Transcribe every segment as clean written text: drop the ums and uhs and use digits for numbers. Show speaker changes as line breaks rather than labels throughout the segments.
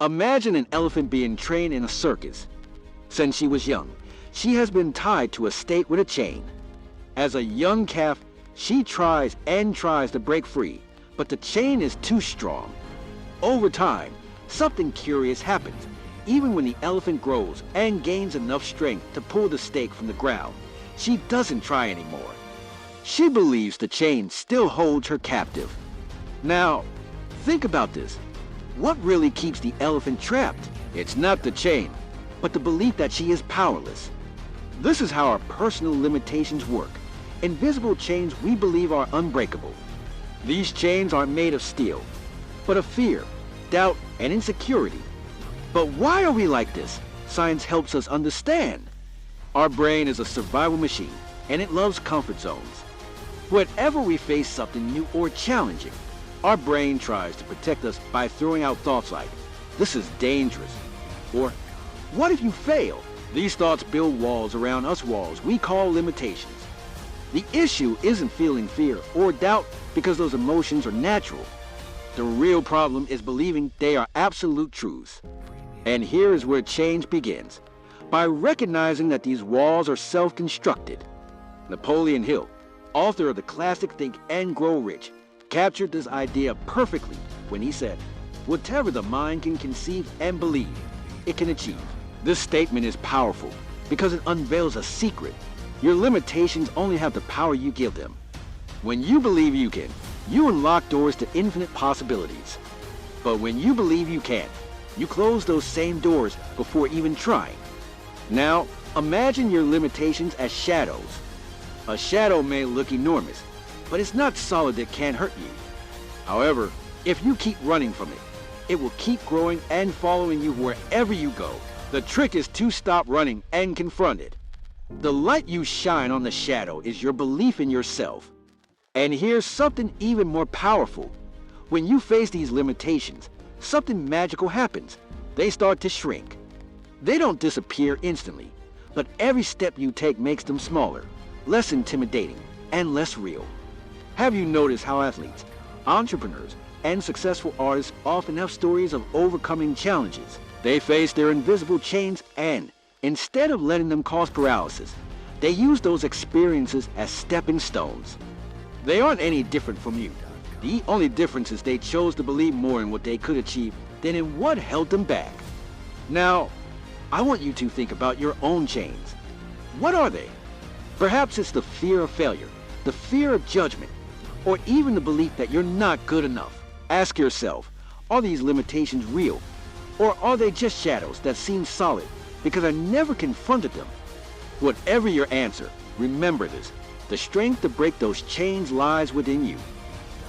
Imagine an elephant being trained in a circus. Since she was young, she has been tied to a stake with a chain. As a young calf, she tries and tries to break free, but the chain is too strong. Over time, something curious happens. Even when the elephant grows and gains enough strength to pull the stake from the ground, she doesn't try anymore. She believes the chain still holds her captive. Now, think about this. What really keeps the elephant trapped? It's not the chain, but the belief that she is powerless. This is how our personal limitations work. Invisible chains we believe are unbreakable. These chains aren't made of steel, but of fear, doubt, and insecurity. But why are we like this? Science helps us understand. Our brain is a survival machine, and it loves comfort zones. Whenever we face something new or challenging, our brain tries to protect us by throwing out thoughts like, "This is dangerous," or "What if you fail?" These thoughts build walls around us, walls we call limitations. The issue isn't feeling fear or doubt because those emotions are natural. The real problem is believing they are absolute truths. And here is where change begins, by recognizing that these walls are self-constructed. Napoleon Hill, author of the classic Think and Grow Rich, captured this idea perfectly when he said, "Whatever the mind can conceive and believe, it can achieve." This statement is powerful because it unveils a secret. Your limitations only have the power you give them. When you believe you can, you unlock doors to infinite possibilities. But when you believe you can't, you close those same doors before even trying. Now, imagine your limitations as shadows. A shadow may look enormous, but it's not solid that can't hurt you. However, if you keep running from it, it will keep growing and following you wherever you go. The trick is to stop running and confront it. The light you shine on the shadow is your belief in yourself. And here's something even more powerful. When you face these limitations, something magical happens. They start to shrink. They don't disappear instantly, but every step you take makes them smaller, less intimidating, and less real. Have you noticed how athletes, entrepreneurs, and successful artists often have stories of overcoming challenges? They face their invisible chains and, instead of letting them cause paralysis, they use those experiences as stepping stones. They aren't any different from you. The only difference is they chose to believe more in what they could achieve than in what held them back. Now, I want you to think about your own chains. What are they? Perhaps it's the fear of failure, the fear of judgment, or even the belief that you're not good enough. Ask yourself, are these limitations real? Or are they just shadows that seem solid because I never confronted them? Whatever your answer, remember this. The strength to break those chains lies within you.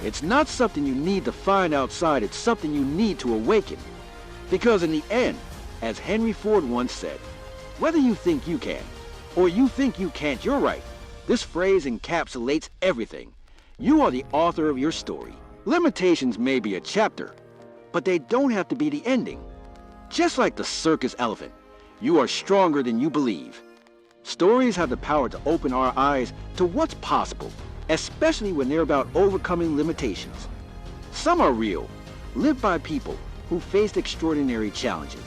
It's not something you need to find outside, it's something you need to awaken. Because in the end, as Henry Ford once said, whether you think you can, or you think you can't, you're right. This phrase encapsulates everything. You are the author of your story. Limitations may be a chapter, but they don't have to be the ending. Just like the circus elephant, you are stronger than you believe. Stories have the power to open our eyes to what's possible, especially when they're about overcoming limitations. Some are real, lived by people who faced extraordinary challenges,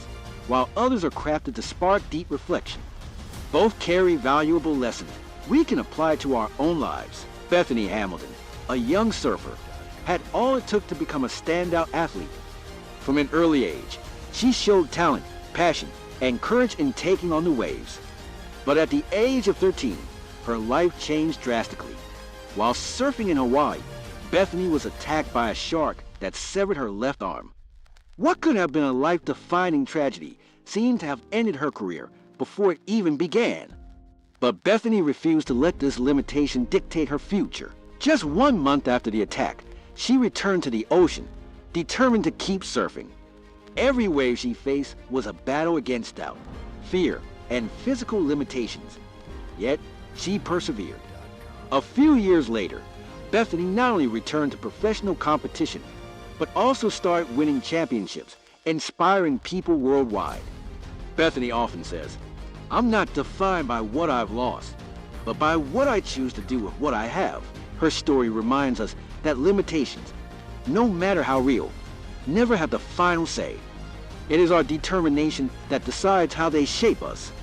while others are crafted to spark deep reflection. Both carry valuable lessons we can apply to our own lives. Bethany Hamilton, a young surfer, had all it took to become a standout athlete. From an early age, she showed talent, passion, and courage in taking on the waves. But at the age of 13, her life changed drastically. While surfing in Hawaii, Bethany was attacked by a shark that severed her left arm. What could have been a life-defining tragedy seemed to have ended her career before it even began. But Bethany refused to let this limitation dictate her future. Just 1 month after the attack, she returned to the ocean, determined to keep surfing. Every wave she faced was a battle against doubt, fear, and physical limitations. Yet, she persevered. A few years later, Bethany not only returned to professional competition, but also started winning championships, inspiring people worldwide. Bethany often says, "I'm not defined by what I've lost, but by what I choose to do with what I have." Her story reminds us that limitations, no matter how real, never have the final say. It is our determination that decides how they shape us.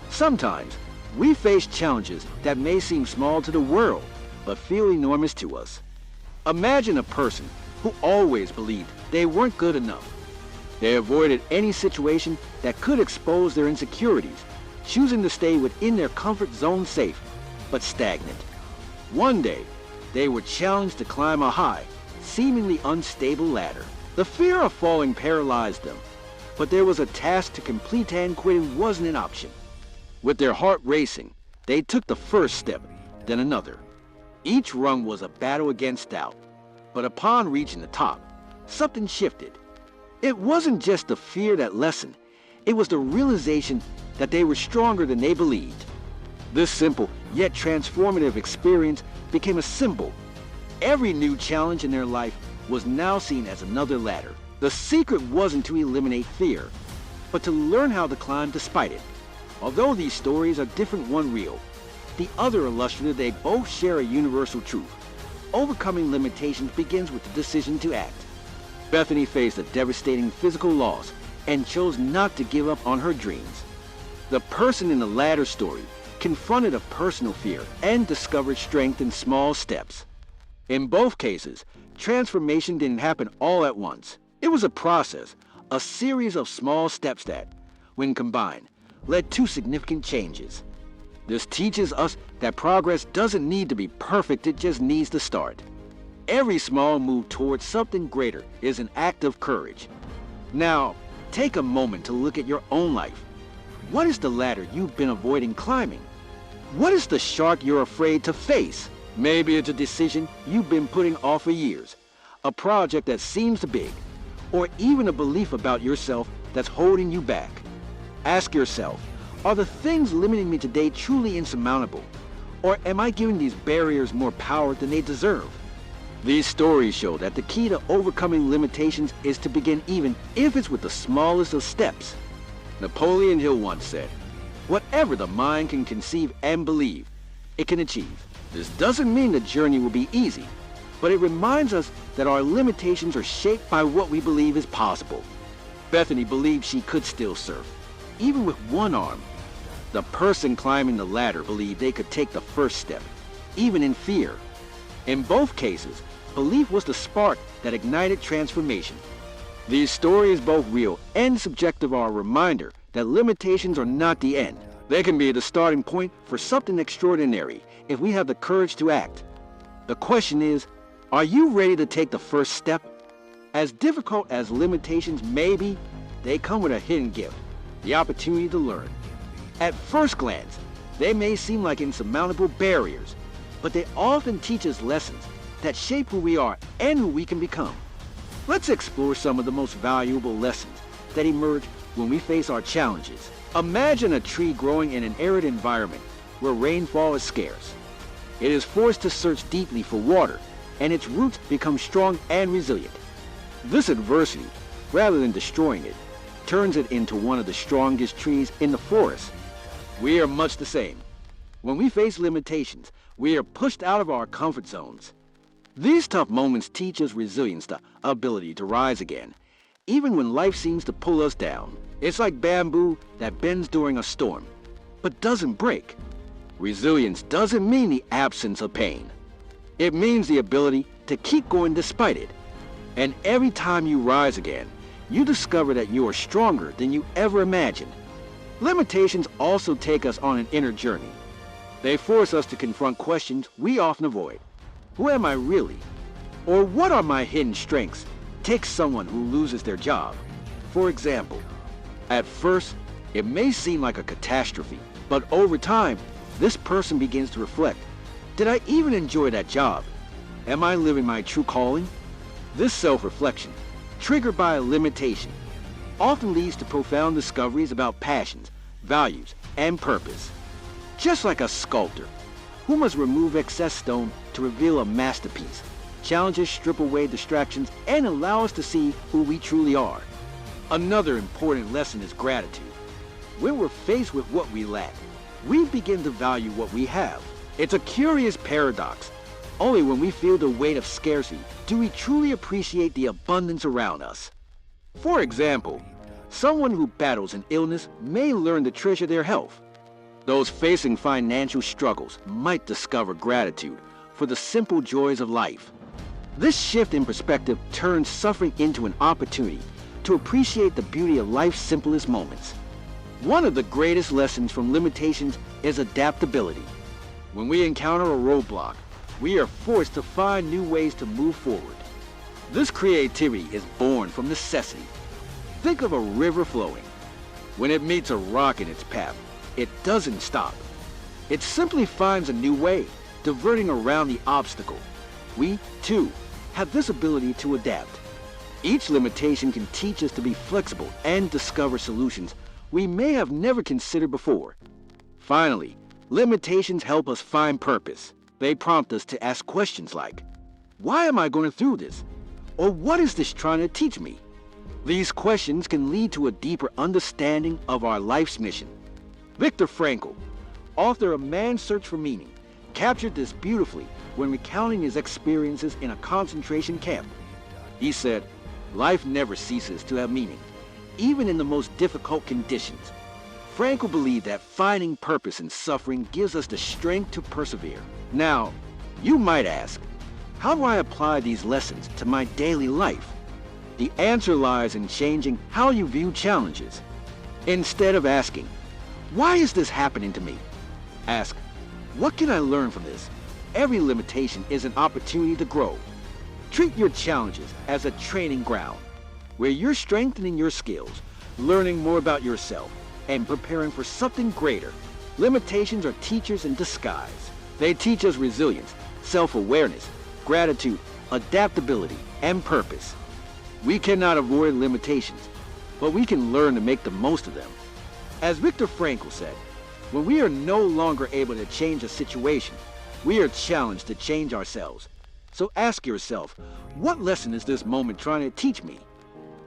Sometimes, we face challenges that may seem small to the world, but feel enormous to us. Imagine a person who always believed they weren't good enough. They avoided any situation that could expose their insecurities, choosing to stay within their comfort zone safe, but stagnant. One day, they were challenged to climb a high, seemingly unstable ladder. The fear of falling paralyzed them, but there was a task to complete and quitting wasn't an option. With their heart racing, they took the first step, then another. Each rung was a battle against doubt, but upon reaching the top, something shifted. It wasn't just the fear that lessened, it was the realization that they were stronger than they believed. This simple yet transformative experience became a symbol. Every new challenge in their life was now seen as another ladder. The secret wasn't to eliminate fear, but to learn how to climb despite it. Although these stories are different one real, the other illustrative, they both share a universal truth. Overcoming limitations begins with the decision to act. Bethany faced a devastating physical loss and chose not to give up on her dreams. The person in the latter story confronted a personal fear and discovered strength in small steps. In both cases, transformation didn't happen all at once. It was a process, a series of small steps that, when combined, led to significant changes. This teaches us that progress doesn't need to be perfect, it just needs to start. Every small move towards something greater is an act of courage. Now, take a moment to look at your own life. What is the ladder you've been avoiding climbing? What is the shark you're afraid to face? Maybe it's a decision you've been putting off for years, a project that seems too big, or even a belief about yourself that's holding you back. Ask yourself, are the things limiting me today truly insurmountable? Or am I giving these barriers more power than they deserve? These stories show that the key to overcoming limitations is to begin even if it's with the smallest of steps. Napoleon Hill once said, "Whatever the mind can conceive and believe, it can achieve." This doesn't mean the journey will be easy, but it reminds us that our limitations are shaped by what we believe is possible. Bethany believed she could still surf, even with one arm. The person climbing the ladder believed they could take the first step, even in fear. In both cases, belief was the spark that ignited transformation. These stories, both real and subjective, are a reminder that limitations are not the end. They can be the starting point for something extraordinary if we have the courage to act. The question is, are you ready to take the first step? As difficult as limitations may be, they come with a hidden gift, the opportunity to learn. At first glance, they may seem like insurmountable barriers, but they often teach us lessons that shape who we are and who we can become. Let's explore some of the most valuable lessons that emerge when we face our challenges. Imagine a tree growing in an arid environment where rainfall is scarce. It is forced to search deeply for water, and its roots become strong and resilient. This adversity, rather than destroying it, turns it into one of the strongest trees in the forest. We are much the same. When we face limitations, we are pushed out of our comfort zones. These tough moments teach us resilience, the ability to rise again, even when life seems to pull us down. It's like bamboo that bends during a storm, but doesn't break. Resilience doesn't mean the absence of pain. It means the ability to keep going despite it. And every time you rise again, you discover that you are stronger than you ever imagined. Limitations also take us on an inner journey. They force us to confront questions we often avoid. Who am I really? Or what are my hidden strengths? Take someone who loses their job. For example, at first, it may seem like a catastrophe, but over time, this person begins to reflect. Did I even enjoy that job? Am I living my true calling? This self-reflection, triggered by a limitation, often leads to profound discoveries about passions, values, and purpose. Just like a sculptor, who must remove excess stone to reveal a masterpiece. Challenges strip away distractions and allow us to see who we truly are. Another important lesson is gratitude. When we're faced with what we lack, we begin to value what we have. It's a curious paradox. Only when we feel the weight of scarcity do we truly appreciate the abundance around us. For example, Someone who battles an illness may learn to treasure their health. Those facing financial struggles might discover gratitude for the simple joys of life. This shift in perspective turns suffering into an opportunity to appreciate the beauty of life's simplest moments. One of the greatest lessons from limitations is adaptability. When we encounter a roadblock, we are forced to find new ways to move forward. This creativity is born from necessity. Think of a river flowing. When it meets a rock in its path, it doesn't stop. It simply finds a new way, diverting around the obstacle. We, too, have this ability to adapt. Each limitation can teach us to be flexible and discover solutions we may have never considered before. Finally, limitations help us find purpose. They prompt us to ask questions like, why am I going through this? Or what is this trying to teach me? These questions can lead to a deeper understanding of our life's mission. Viktor Frankl, author of Man's Search for Meaning, captured this beautifully when recounting his experiences in a concentration camp. He said, life never ceases to have meaning, even in the most difficult conditions. Frankl believed that finding purpose in suffering gives us the strength to persevere. Now, you might ask, how do I apply these lessons to my daily life? The answer lies in changing how you view challenges. Instead of asking, why is this happening to me? Ask, what can I learn from this? Every limitation is an opportunity to grow. Treat your challenges as a training ground, where you're strengthening your skills, learning more about yourself, and preparing for something greater. Limitations are teachers in disguise. They teach us resilience, self-awareness, gratitude, adaptability, and purpose. We cannot avoid limitations, but we can learn to make the most of them. As Viktor Frankl said, when we are no longer able to change a situation, we are challenged to change ourselves. So ask yourself, what lesson is this moment trying to teach me?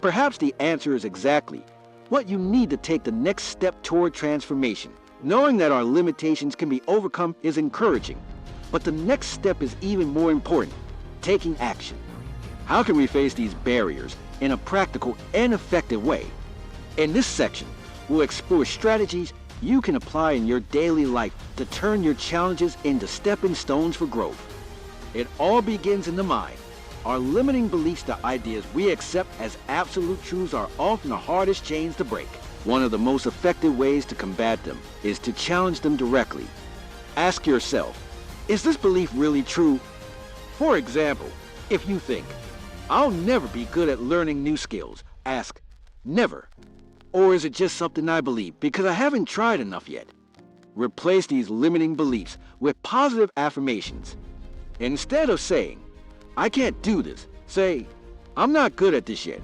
Perhaps the answer is exactly what you need to take the next step toward transformation. Knowing that our limitations can be overcome is encouraging, but the next step is even more important, taking action. How can we face these barriers in a practical and effective way? In this section, we'll explore strategies you can apply in your daily life to turn your challenges into stepping stones for growth. It all begins in the mind. Our limiting beliefs, the ideas we accept as absolute truths, are often the hardest chains to break. One of the most effective ways to combat them is to challenge them directly. Ask yourself, is this belief really true? For example, if you think, I'll never be good at learning new skills, ask, never. Or is it just something I believe because I haven't tried enough yet? Replace these limiting beliefs with positive affirmations. Instead of saying, I can't do this, say, I'm not good at this yet,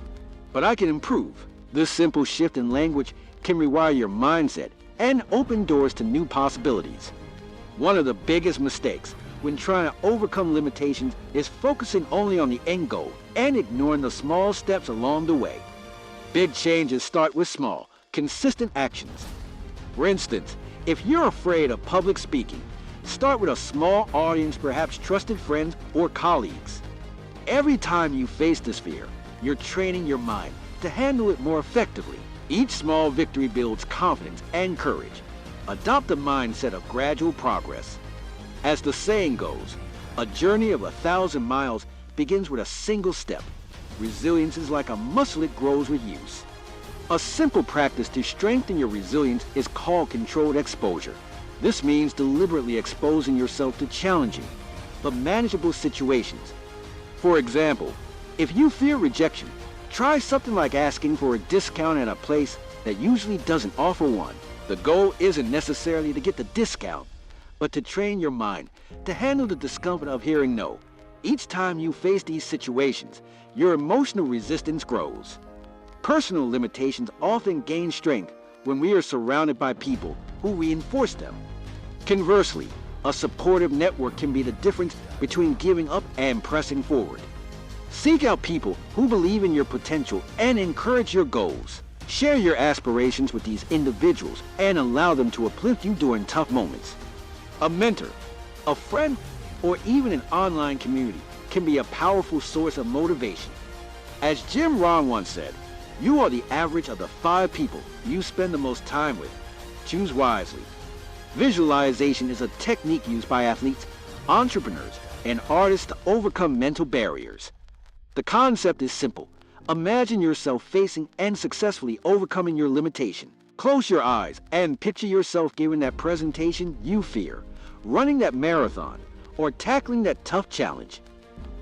but I can improve. This simple shift in language can rewire your mindset and open doors to new possibilities. One of the biggest mistakes when trying to overcome limitations is focusing only on the end goal and ignoring the small steps along the way. Big changes start with small, consistent actions. For instance, if you're afraid of public speaking, start with a small audience, perhaps trusted friends or colleagues. Every time you face this fear, you're training your mind to handle it more effectively. Each small victory builds confidence and courage. Adopt a mindset of gradual progress. As the saying goes, a journey of 1,000 miles begins with a single step. Resilience is like a muscle, it grows with use. A simple practice to strengthen your resilience is called controlled exposure. This means deliberately exposing yourself to challenging but manageable situations. For example, if you fear rejection, try something like asking for a discount at a place that usually doesn't offer one. The goal isn't necessarily to get the discount, but to train your mind to handle the discomfort of hearing no. Each time you face these situations, your emotional resistance grows. Personal limitations often gain strength when we are surrounded by people who reinforce them. Conversely, a supportive network can be the difference between giving up and pressing forward. Seek out people who believe in your potential and encourage your goals. Share your aspirations with these individuals and allow them to uplift you during tough moments. A mentor, a friend, or even an online community can be a powerful source of motivation. As Jim Rohn once said, You are the average of the 5 people you spend the most time with. Choose wisely. Visualization is a technique used by athletes, entrepreneurs, and artists to overcome mental barriers. The concept is simple. Imagine yourself facing and successfully overcoming your limitation. Close your eyes and picture yourself giving that presentation you fear, running that marathon, or tackling that tough challenge.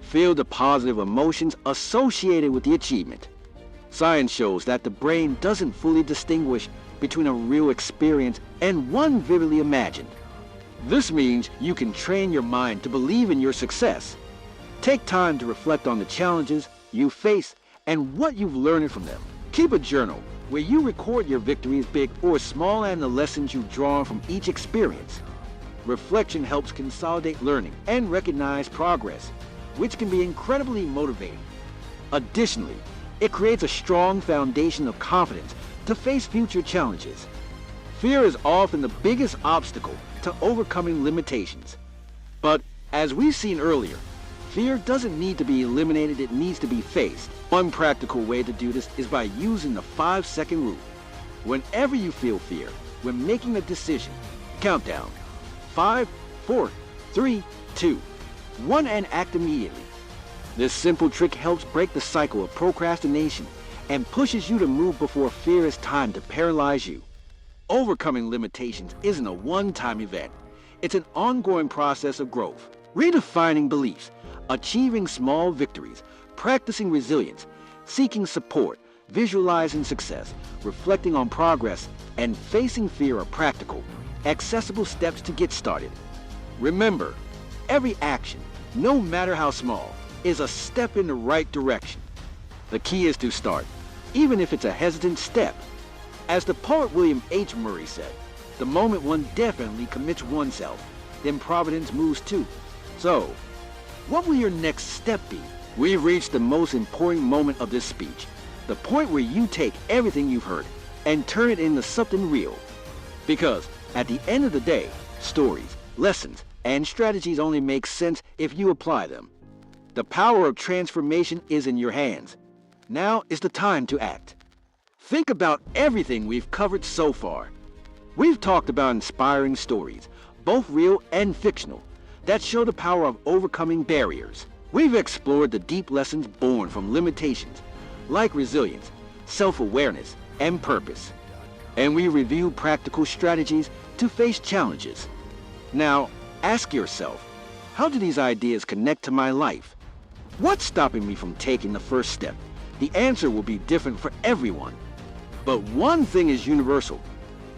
Feel the positive emotions associated with the achievement. Science shows that the brain doesn't fully distinguish between a real experience and one vividly imagined. This means you can train your mind to believe in your success. Take time to reflect on the challenges you face and what you've learned from them. Keep a journal where you record your victories, big or small, and the lessons you've drawn from each experience. Reflection helps consolidate learning and recognize progress, which can be incredibly motivating. Additionally, it creates a strong foundation of confidence to face future challenges. Fear is often the biggest obstacle to overcoming limitations. But as we've seen earlier, fear doesn't need to be eliminated, it needs to be faced. One practical way to do this is by using the 5-second rule. Whenever you feel fear, when making a decision, count down. 5, 4, 3, 2, 1, and act immediately. This simple trick helps break the cycle of procrastination and pushes you to move before fear is time to paralyze you. Overcoming limitations isn't a one-time event. It's an ongoing process of growth. Redefining beliefs, achieving small victories, practicing resilience, seeking support, visualizing success, reflecting on progress, and facing fear are practical, accessible steps to get started. Remember, every action, no matter how small, is a step in the right direction. The key is to start, even if it's a hesitant step. As the poet William H. Murray said, the moment one definitely commits oneself, then providence moves too. So, what will your next step be? We've reached the most important moment of this speech, the point where you take everything you've heard and turn it into something real. Because at the end of the day, stories, lessons, and strategies only make sense if you apply them. The power of transformation is in your hands. Now is the time to act. Think about everything we've covered so far. We've talked about inspiring stories, both real and fictional, that show the power of overcoming barriers. We've explored the deep lessons born from limitations, like resilience, self-awareness, and purpose. And we reviewed practical strategies to face challenges. Now, ask yourself, how do these ideas connect to my life? What's stopping me from taking the first step? The answer will be different for everyone. But one thing is universal.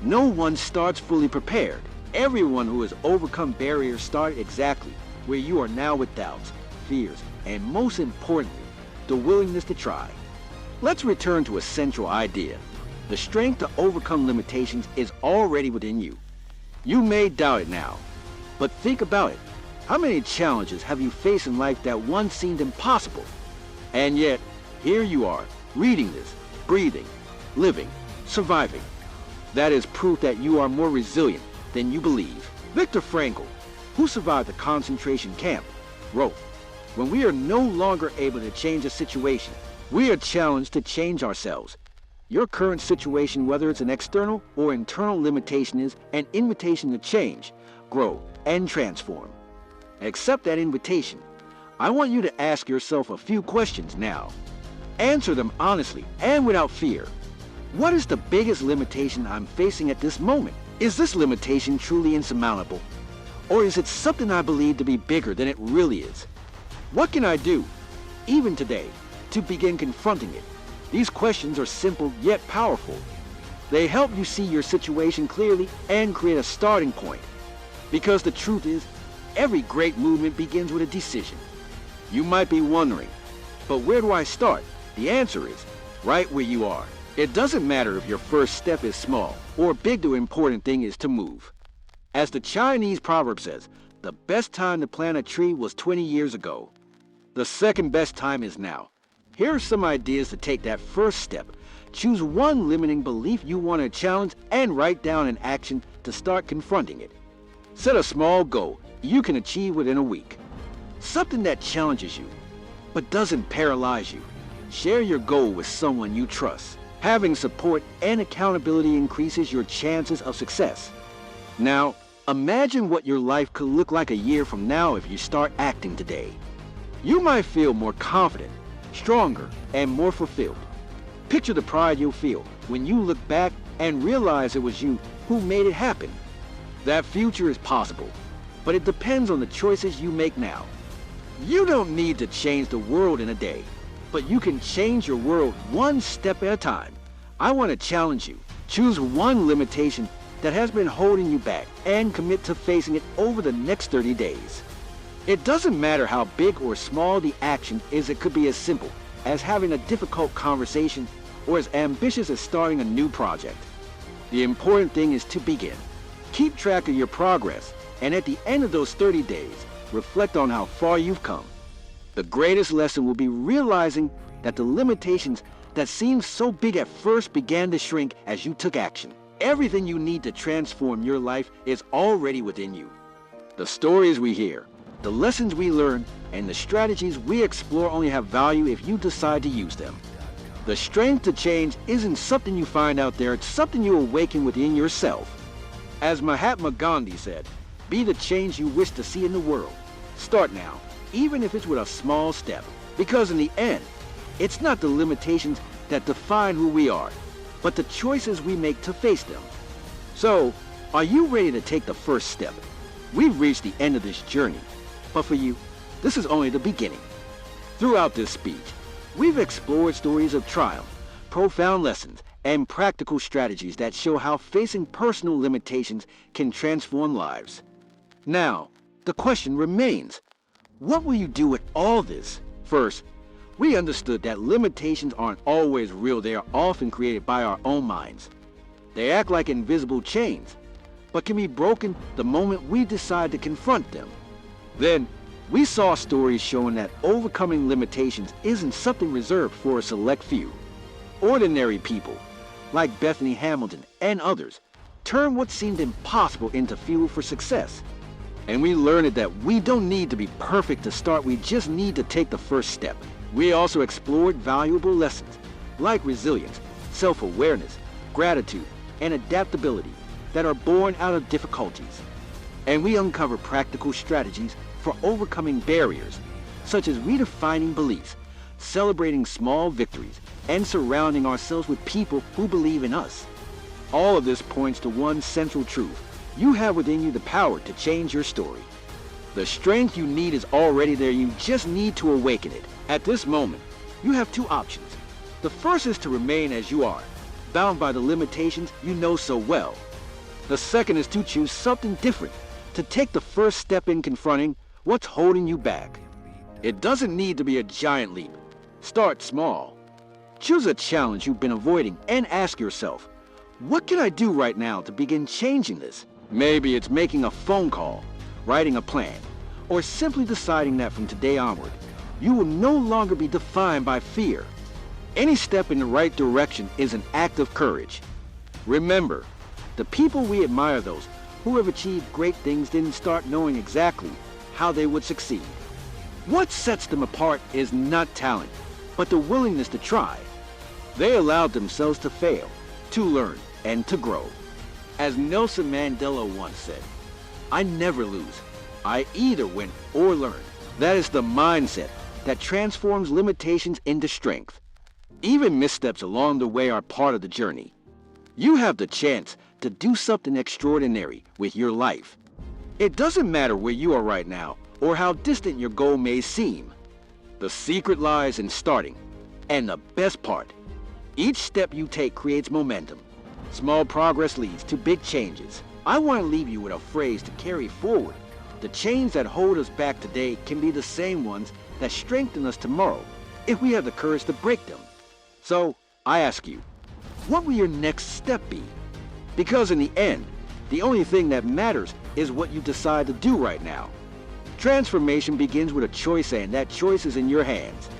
No one starts fully prepared. Everyone who has overcome barriers started exactly where you are now with doubts, fears, and most importantly, the willingness to try. Let's return to a central idea. The strength to overcome limitations is already within you. You may doubt it now, but think about it. How many challenges have you faced in life that once seemed impossible? And yet, here you are, reading this, breathing, living, surviving. That is proof that you are more resilient than you believe. Viktor Frankl, who survived the concentration camp, wrote, "When we are no longer able to change a situation, we are challenged to change ourselves." Your current situation, whether it's an external or internal limitation, is an invitation to change, grow, and transform. Accept that invitation. I want you to ask yourself a few questions now. Answer them honestly and without fear. What is the biggest limitation I'm facing at this moment? Is this limitation truly insurmountable? Or is it something I believe to be bigger than it really is? What can I do, even today, to begin confronting it? These questions are simple yet powerful. They help you see your situation clearly and create a starting point. Because the truth is, every great movement begins with a decision. You might be wondering, but where do I start? The answer is, right where you are. It doesn't matter if your first step is small or big, the important thing is to move. As the Chinese proverb says, the best time to plant a tree was 20 years ago. The second best time is now. Here are some ideas to take that first step. Choose one limiting belief you want to challenge and write down an action to start confronting it. Set a small goal you can achieve within a week. Something that challenges you, but doesn't paralyze you. Share your goal with someone you trust. Having support and accountability increases your chances of success. Now, imagine what your life could look like a year from now if you start acting today. You might feel more confident, stronger, and more fulfilled. Picture the pride you'll feel when you look back and realize it was you who made it happen. That future is possible, but it depends on the choices you make now. You don't need to change the world in a day, but you can change your world one step at a time. I want to challenge you. Choose one limitation that has been holding you back and commit to facing it over the next 30 days. It doesn't matter how big or small the action is. It could be as simple as having a difficult conversation or as ambitious as starting a new project. The important thing is to begin. Keep track of your progress, and at the end of those 30 days, reflect on how far you've come. The greatest lesson will be realizing that the limitations that seemed so big at first began to shrink as you took action. Everything you need to transform your life is already within you. The stories we hear, the lessons we learn, and the strategies we explore only have value if you decide to use them. The strength to change isn't something you find out there, it's something you awaken within yourself. As Mahatma Gandhi said, be the change you wish to see in the world. Start now, even if it's with a small step, because in the end, it's not the limitations that define who we are, but the choices we make to face them. So, are you ready to take the first step? We've reached the end of this journey, but for you, this is only the beginning. Throughout this speech, we've explored stories of triumph, profound lessons, and practical strategies that show how facing personal limitations can transform lives. Now, the question remains, what will you do with all this? First, we understood that limitations aren't always real. They are often created by our own minds. They act like invisible chains, but can be broken the moment we decide to confront them. Then, we saw stories showing that overcoming limitations isn't something reserved for a select few. Ordinary people, like Bethany Hamilton and others, turn what seemed impossible into fuel for success. And we learned that we don't need to be perfect to start, we just need to take the first step. We also explored valuable lessons, like resilience, self-awareness, gratitude, and adaptability that are born out of difficulties. And we uncovered practical strategies for overcoming barriers, such as redefining beliefs, celebrating small victories, and surrounding ourselves with people who believe in us. All of this points to one central truth. You have within you the power to change your story. The strength you need is already there. You just need to awaken it. At this moment, you have two options. The first is to remain as you are, bound by the limitations you know so well. The second is to choose something different, to take the first step in confronting what's holding you back. It doesn't need to be a giant leap. Start small. Choose a challenge you've been avoiding and ask yourself, what can I do right now to begin changing this? Maybe it's making a phone call, writing a plan, or simply deciding that from today onward, you will no longer be defined by fear. Any step in the right direction is an act of courage. Remember, the people we admire, those who have achieved great things, didn't start knowing exactly how they would succeed. What sets them apart is not talent, but the willingness to try. They allowed themselves to fail, to learn, and to grow. As Nelson Mandela once said, I never lose. I either win or learn. That is the mindset that transforms limitations into strength. Even missteps along the way are part of the journey. You have the chance to do something extraordinary with your life. It doesn't matter where you are right now or how distant your goal may seem. The secret lies in starting. And the best part, each step you take creates momentum. Small progress leads to big changes. I want to leave you with a phrase to carry forward. The chains that hold us back today can be the same ones that strengthen us tomorrow if we have the courage to break them. So, I ask you, what will your next step be? Because in the end, the only thing that matters is what you decide to do right now. Transformation begins with a choice, and that choice is in your hands.